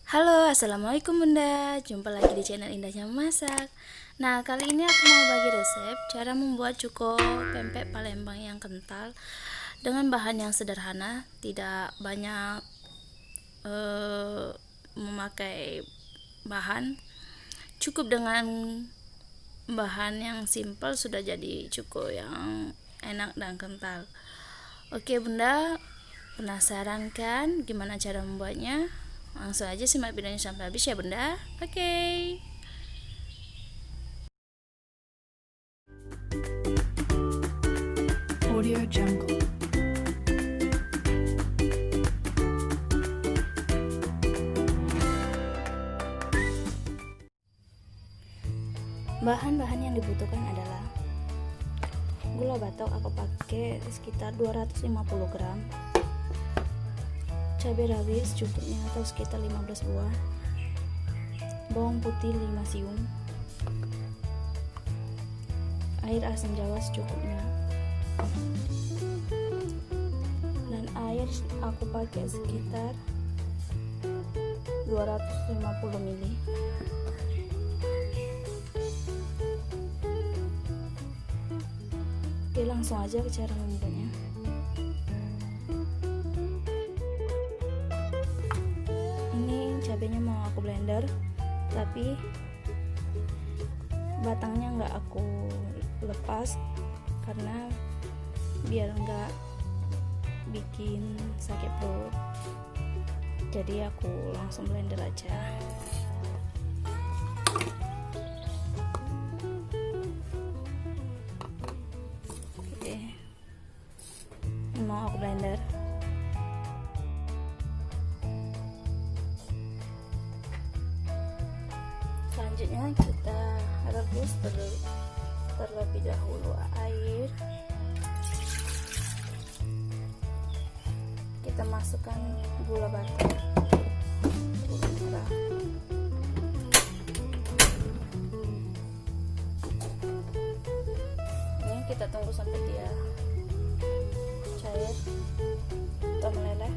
Halo, assalamualaikum Bunda. Jumpa lagi di channel Indahnya Masak. Nah, kali ini aku mau bagi resep cara membuat cuko pempek Palembang yang kental dengan bahan yang sederhana, tidak banyak memakai bahan. Cukup dengan bahan yang simple sudah jadi cuko yang enak dan kental. Oke Bunda, penasaran kan gimana cara membuatnya? Langsung aja simak videonya sampai habis ya Bunda. Oke. Audio Jungle. Bahan-bahan yang dibutuhkan adalah gula batok, aku pakai sekitar 250 gram, cabai rawit secukupnya atau sekitar 15 buah, bawang putih 5 siung, air asam jawa secukupnya, dan air aku pakai sekitar 250 ml. Oke, langsung aja ke cara membuatnya. Ini cabenya mau aku blender, tapi batangnya nggak aku lepas karena biar nggak bikin sakit perut. Jadi aku langsung blender aja. Mau aku blender. Selanjutnya kita rebus terlebih dahulu air. Kita masukkan gula batu, gula merah, ini kita tunggu sampai dia cair atau meleleh.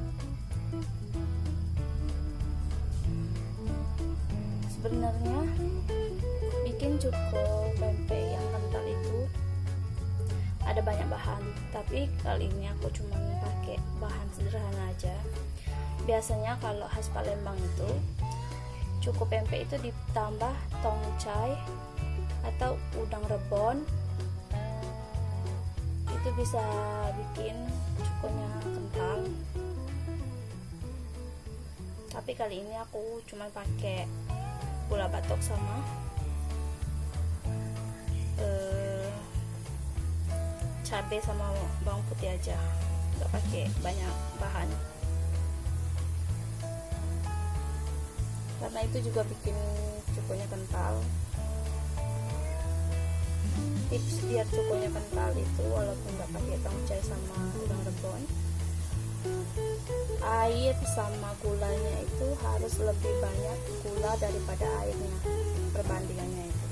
Sebenarnya bikin cuko pempek yang kental itu ada banyak bahan, tapi kali ini aku cuma pakai bahan sederhana aja. Biasanya kalau khas Palembang itu cuko pempek itu ditambah tongcai atau udang rebon, itu bisa bikin cukonya kental. Tapi kali ini aku cuma pakai gula batok sama cabai sama bawang putih aja, nggak pakai banyak bahan, karena itu juga bikin cukonya kental. Tips biar cukonya kental itu, walaupun nggak pakai tongcai sama udang rebon, air sama gulanya itu harus lebih banyak gula daripada airnya, perbandingannya itu.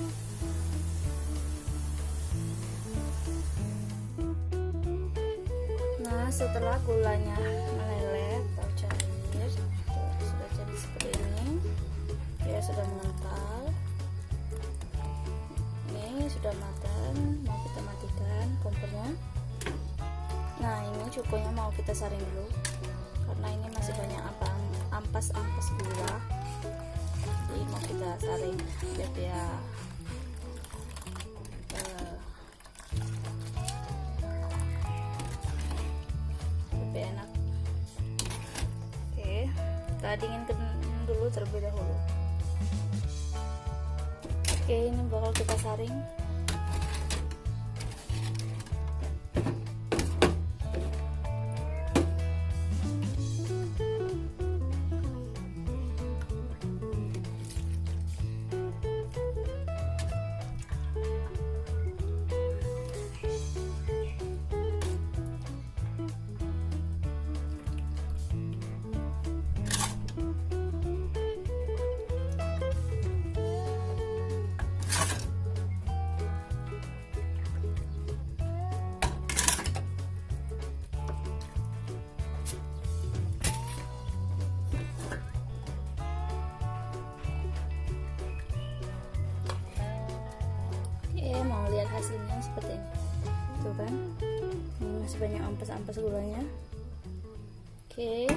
Nah, setelah gulanya meleleh atau cair, sudah jadi seperti ini, dia sudah mengental. Ini sudah matang, mau kita matikan kompornya. Nah, ini cukonya mau kita saring dulu karena ini masih banyak ampas gula, jadi mau kita saring biar dia lebih enak. Oke, kita dinginkan dulu terlebih dahulu. Oke, ini bakal kita saring. masih banyak ampas-ampas gulanya. Oke.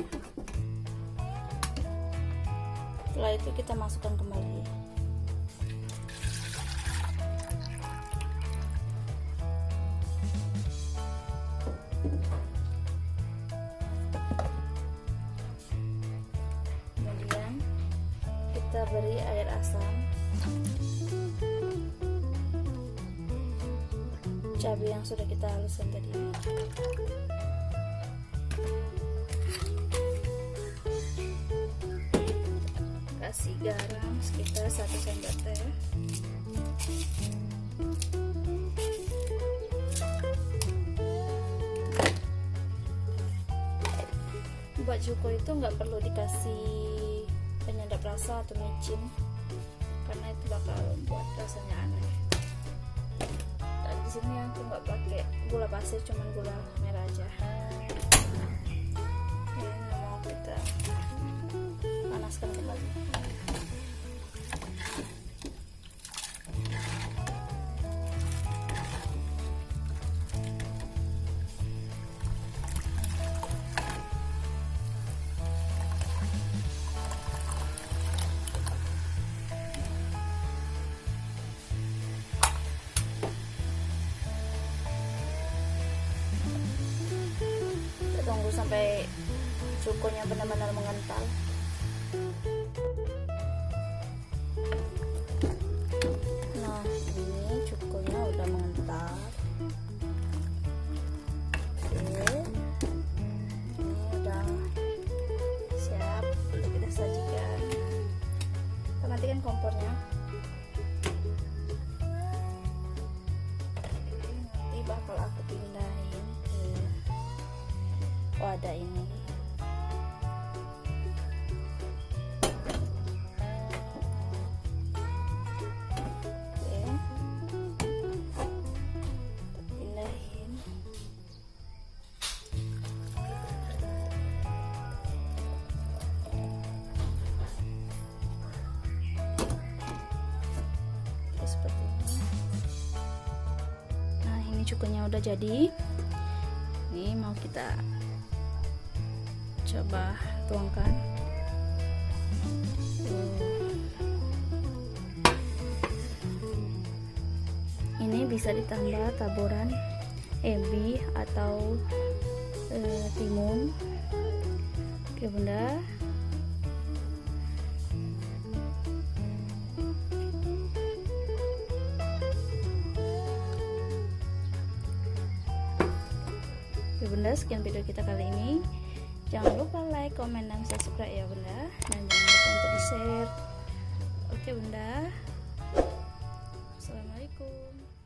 Setelah itu kita masukkan kembali. Kemudian kita beri air asam, cabai yang sudah kita haluskan tadi, kasih garam sekitar 1 sendok teh, buat cuko itu nggak perlu dikasih penyedap rasa atau micin karena itu bakal buat rasanya aneh. Dan di sini aku nggak pakai gula pasir, cuman gula merah aja. Ini mau kita panaskan kembali. Tunggu sampai cukonya benar-benar mengental. Nah, ini cukonya udah mengental. Oke, ini udah siap untuk kita sajikan. Kita matikan kompornya. Nanti bakal aku pindahin ke wadah ini. Oke, pindahin. Oke, seperti ini. Nah, ini cukunya udah jadi. Ini mau kita coba tuangkan. Ini bisa ditambah taburan ebi atau timun. Oke bunda, sekian video kita kali ini. Jangan lupa like, komen, dan subscribe ya bunda, dan jangan lupa untuk di share. Oke bunda, assalamualaikum.